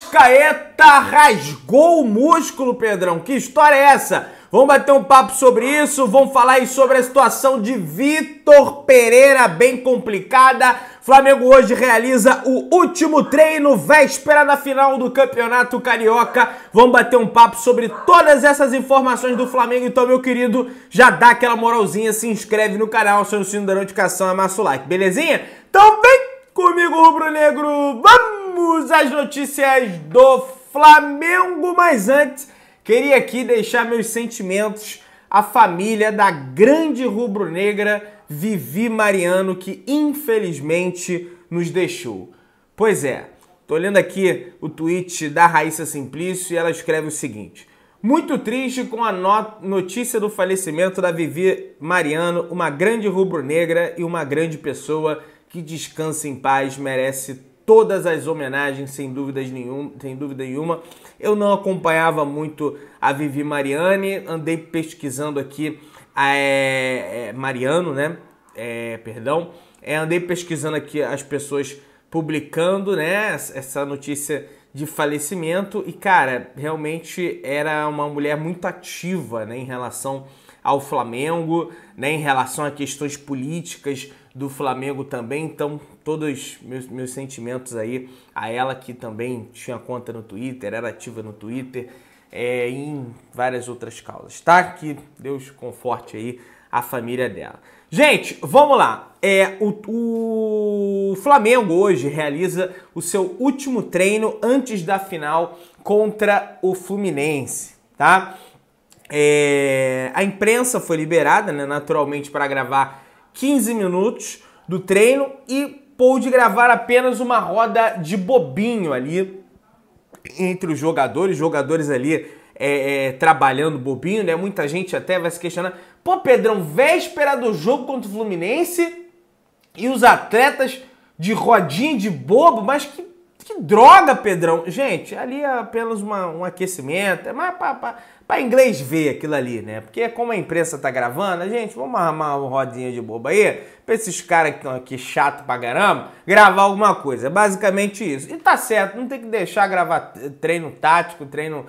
Arrascaeta rasgou o músculo, Pedrão. Que história é essa? Vamos bater um papo sobre isso, vamos falar aí sobre a situação de Vitor Pereira, bem complicada. Flamengo hoje realiza o último treino, véspera da final do Campeonato Carioca. Vamos bater um papo sobre todas essas informações do Flamengo. Então, meu querido, já dá aquela moralzinha, se inscreve no canal, aciona o sino da notificação, amassa o like, belezinha? Então vem comigo, rubro-negro, vamos às notícias do Flamengo, mas antes queria aqui deixar meus sentimentos à família da grande rubro-negra Vivi Mariano, que infelizmente nos deixou. Pois é, tô lendo aqui o tweet da Raíssa Simplício e ela escreve o seguinte: muito triste com a notícia do falecimento da Vivi Mariano, uma grande rubro-negra e uma grande pessoa que descansa em paz, merece todas as homenagens, sem dúvida nenhuma. Eu não acompanhava muito a Vivi Mariane, andei pesquisando aqui Mariano, né? Andei pesquisando aqui as pessoas publicando, né, essa notícia de falecimento e, cara, realmente era uma mulher muito ativa, né, em relação ao Flamengo, né, em relação a questões políticas do Flamengo também. Então, todos meus sentimentos aí a ela, que também tinha conta no Twitter, era ativa no Twitter, e em várias outras causas, tá? Que Deus conforte aí a família dela. Gente, vamos lá. O Flamengo hoje realiza o seu último treino antes da final contra o Fluminense, tá? A imprensa foi liberada, né, naturalmente, para gravar 15 minutos do treino e pôde gravar apenas uma roda de bobinho ali entre os jogadores ali trabalhando bobinho, né? Muita gente até vai se questionar: pô, Pedrão, véspera do jogo contra o Fluminense e os atletas de rodinha de bobo, mas que droga, Pedrão. Gente, ali é apenas um aquecimento, é mais para inglês ver aquilo ali, né? Porque como a imprensa tá gravando, gente, vamos armar uma rodinha de bobo aí, pra esses caras que estão aqui chato pra caramba, gravar alguma coisa. É basicamente isso. E tá certo, não tem que deixar gravar treino tático, treino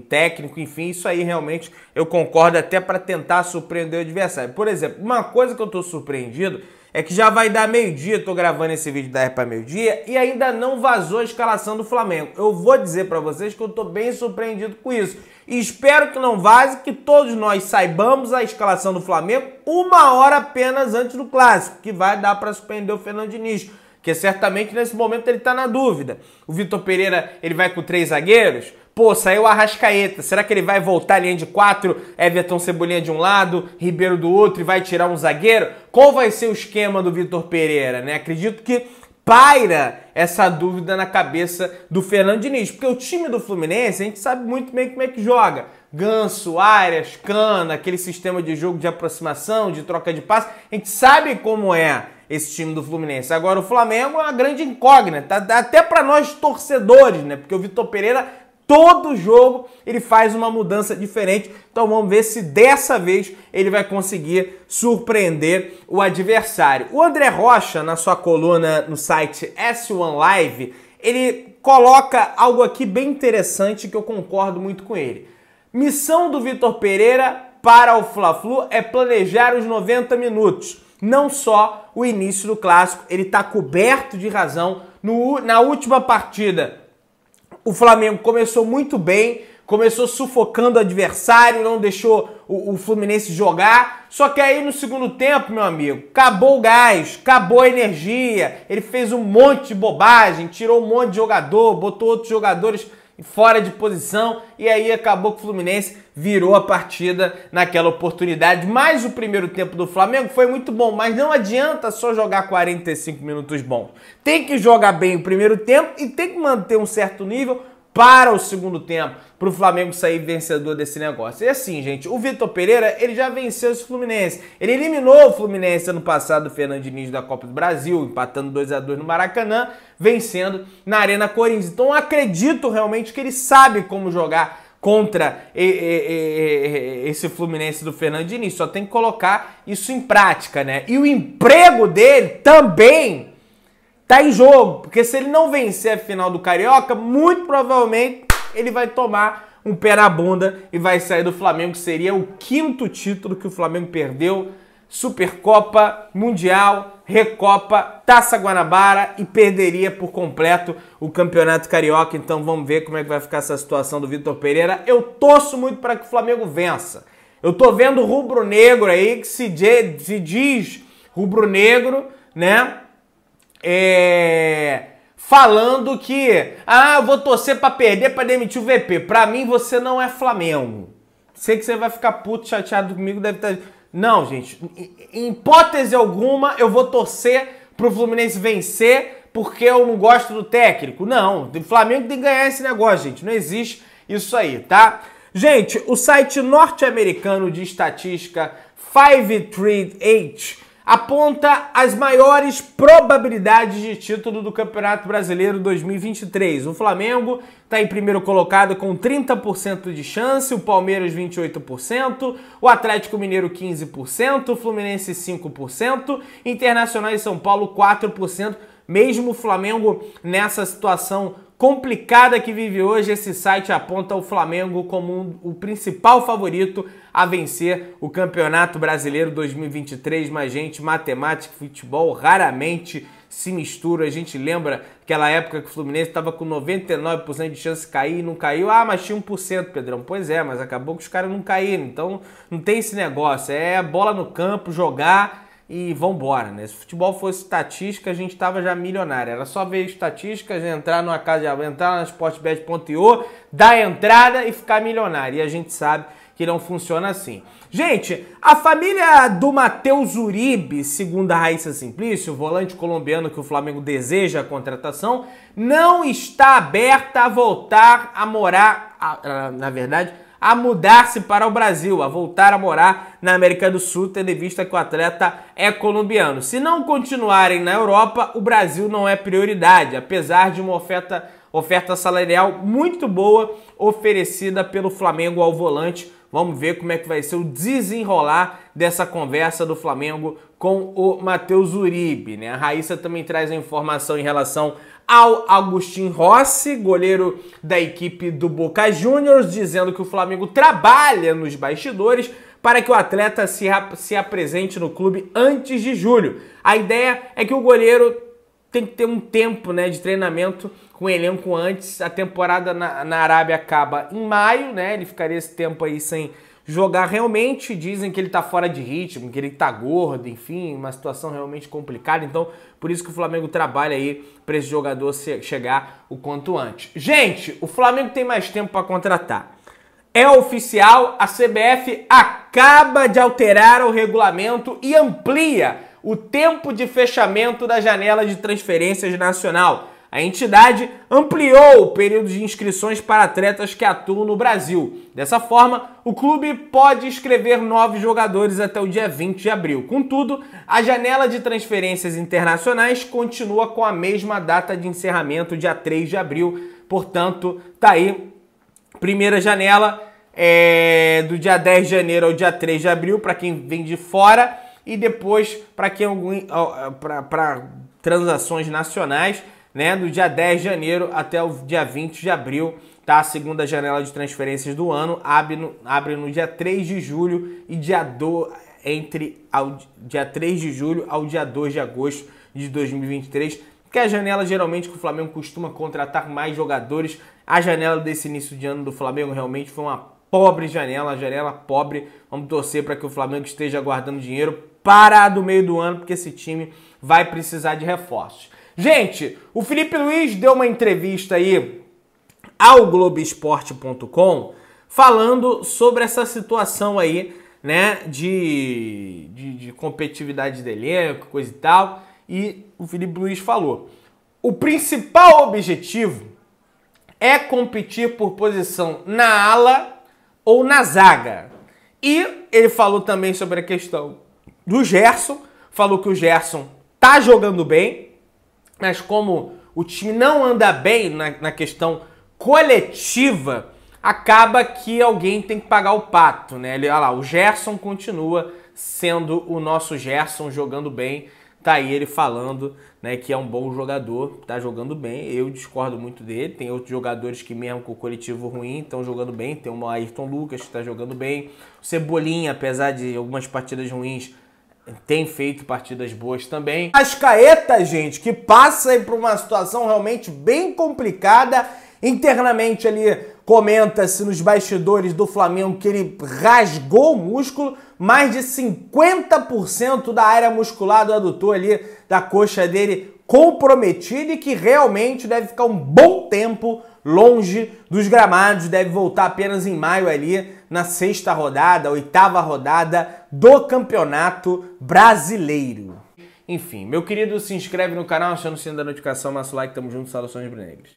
técnico, enfim, isso aí realmente eu concordo, até para tentar surpreender o adversário. Por exemplo, uma coisa que eu tô surpreendido é que já vai dar meio-dia, tô gravando esse vídeo da para meio-dia e ainda não vazou a escalação do Flamengo. Eu vou dizer para vocês que eu tô bem surpreendido com isso. E espero que não vaze, que todos nós saibamos a escalação do Flamengo uma hora apenas antes do Clássico, que vai dar para surpreender o Fernando Diniz, que certamente nesse momento ele tá na dúvida. O Vitor Pereira, ele vai com 3 zagueiros? Pô, saiu o Arrascaeta, será que ele vai voltar a linha de 4, Everton Cebolinha de um lado, Ribeiro do outro e vai tirar um zagueiro? Qual vai ser o esquema do Vitor Pereira, né? Acredito que paira essa dúvida na cabeça do Fernando Diniz, porque o time do Fluminense, a gente sabe muito bem como é que joga. Ganso, Arias, Cana, aquele sistema de jogo de aproximação, de troca de passe, a gente sabe como é esse time do Fluminense. Agora o Flamengo é uma grande incógnita, até para nós torcedores, né? Porque o Vitor Pereira, todo jogo ele faz uma mudança diferente, então vamos ver se dessa vez ele vai conseguir surpreender o adversário. O André Rocha, na sua coluna no site S1 Live, ele coloca algo aqui bem interessante que eu concordo muito com ele. Missão do Vitor Pereira para o Fla-Flu é planejar os 90 minutos, não só o início do Clássico. Ele está coberto de razão. Na última partida, o Flamengo começou muito bem, começou sufocando o adversário, não deixou o Fluminense jogar. Só que aí no segundo tempo, meu amigo, acabou o gás, acabou a energia. Ele fez um monte de bobagem, tirou um monte de jogador, botou outros jogadores fora de posição e aí acabou que o Fluminense virou a partida naquela oportunidade. Mas o primeiro tempo do Flamengo foi muito bom, mas não adianta só jogar 45 minutos bons. Tem que jogar bem o primeiro tempo e tem que manter um certo nível para o segundo tempo, para o Flamengo sair vencedor desse negócio. E assim, gente, o Vitor Pereira, ele já venceu esse Fluminense. Ele eliminou o Fluminense ano passado, o Fernando Diniz, da Copa do Brasil, empatando 2-2 no Maracanã, vencendo na Arena Corinthians. Então eu acredito realmente que ele sabe como jogar contra esse Fluminense do Fernando Diniz. Só tem que colocar isso em prática, né? E o emprego dele também tá em jogo, porque se ele não vencer a final do Carioca, muito provavelmente ele vai tomar um pé na bunda e vai sair do Flamengo, que seria o 5º título que o Flamengo perdeu, Supercopa, Mundial, Recopa, Taça Guanabara, e perderia por completo o Campeonato Carioca. Então vamos ver como é que vai ficar essa situação do Vitor Pereira. Eu torço muito para que o Flamengo vença. Eu tô vendo rubro-negro aí que se diz rubro-negro, né? Falando que, eu vou torcer pra perder, pra demitir o VP. Pra mim, você não é Flamengo. Sei que você vai ficar puto, chateado comigo, deve estar... Não, gente, em hipótese alguma, eu vou torcer pro Fluminense vencer porque eu não gosto do técnico. Não, o Flamengo tem que ganhar esse negócio, gente. Não existe isso aí, tá? Gente, o site norte-americano de estatística 538 aponta as maiores probabilidades de título do Campeonato Brasileiro 2023. O Flamengo está em primeiro colocado com 30% de chance, o Palmeiras 28%, o Atlético Mineiro 15%, o Fluminense 5%, Internacional e São Paulo 4%. Mesmo o Flamengo nessa situação complicada que vive hoje, esse site aponta o Flamengo como o principal favorito a vencer o Campeonato Brasileiro 2023. Mas, gente, matemática e futebol raramente se misturam. A gente lembra aquela época que o Fluminense estava com 99% de chance de cair e não caiu. Mas tinha 1%, Pedrão. Pois é, mas acabou que os caras não caíram. Então, não tem esse negócio. É bola no campo, jogar e vambora, né? Se o futebol fosse estatística, a gente tava já milionário. Era só ver estatísticas, entrar numa casa, entrar na sportbet.io, dar entrada e ficar milionário. E a gente sabe que não funciona assim. Gente, a família do Matheus Uribe, segundo a Raíssa Simplício, o volante colombiano que o Flamengo deseja a contratação, não está aberta a voltar a morar, a mudar-se para o Brasil, a voltar a morar na América do Sul, tendo em vista que o atleta é colombiano. Se não continuarem na Europa, o Brasil não é prioridade, apesar de uma oferta salarial muito boa oferecida pelo Flamengo ao volante. Vamos ver como é que vai ser o desenrolar dessa conversa do Flamengo com o Matheus Uribe, né? A Raíssa também traz a informação em relação ao Agustín Rossi, goleiro da equipe do Boca Juniors, dizendo que o Flamengo trabalha nos bastidores para que o atleta se apresente no clube antes de julho. A ideia é que o goleiro tem que ter um tempo, né, de treinamento com o elenco antes. A temporada na Arábia acaba em maio, né? Ele ficaria esse tempo aí sem jogar realmente. Dizem que ele tá fora de ritmo, que ele tá gordo, enfim, uma situação realmente complicada. Então, por isso que o Flamengo trabalha aí para esse jogador chegar o quanto antes. Gente, o Flamengo tem mais tempo para contratar. É oficial, a CBF acaba de alterar o regulamento e amplia o tempo de fechamento da janela de transferências nacional. A entidade ampliou o período de inscrições para atletas que atuam no Brasil. Dessa forma, o clube pode inscrever novos jogadores até o dia 20 de abril. Contudo, a janela de transferências internacionais continua com a mesma data de encerramento, dia 3 de abril. Portanto, tá aí, primeira janela do dia 10 de janeiro ao dia 3 de abril para quem vem de fora, e depois para transações nacionais, né, do dia 10 de janeiro até o dia 20 de abril, tá? A segunda janela de transferências do ano abre no dia 3 de julho e dia 3 de julho ao dia 2 de agosto de 2023, que é a janela geralmente que o Flamengo costuma contratar mais jogadores. A janela desse início de ano do Flamengo realmente foi uma pobre janela, pobre. Vamos torcer para que o Flamengo esteja guardando dinheiro para do meio do ano, porque esse time vai precisar de reforços. Gente, o Felipe Luiz deu uma entrevista aí ao Globoesporte.com falando sobre essa situação aí, né, de competitividade do elenco, coisa e tal. E o Felipe Luiz falou: o principal objetivo é competir por posição na ala ou na zaga. E ele falou também sobre a questão do Gerson, falou que o Gerson tá jogando bem, mas como o time não anda bem na questão coletiva, acaba que alguém tem que pagar o pato, né? Olha lá, o Gerson continua sendo o nosso Gerson, jogando bem, tá aí ele falando, né, que é um bom jogador, tá jogando bem. Eu discordo muito dele. Tem outros jogadores que mesmo com o coletivo ruim estão jogando bem. Tem o Ayrton Lucas que tá jogando bem. O Cebolinha, apesar de algumas partidas ruins, tem feito partidas boas também. Arrascaeta, gente, que passa aí por uma situação realmente bem complicada. Internamente ali comenta-se nos bastidores do Flamengo que ele rasgou o músculo, mais de 50% da área muscular do adutor ali da coxa dele comprometida e que realmente deve ficar um bom tempo longe dos gramados, deve voltar apenas em maio ali na 6ª rodada, 8ª rodada do Campeonato Brasileiro. Enfim, meu querido, se inscreve no canal, aciona o sininho da notificação, massa o like, tamo junto, saudações rubro-negras.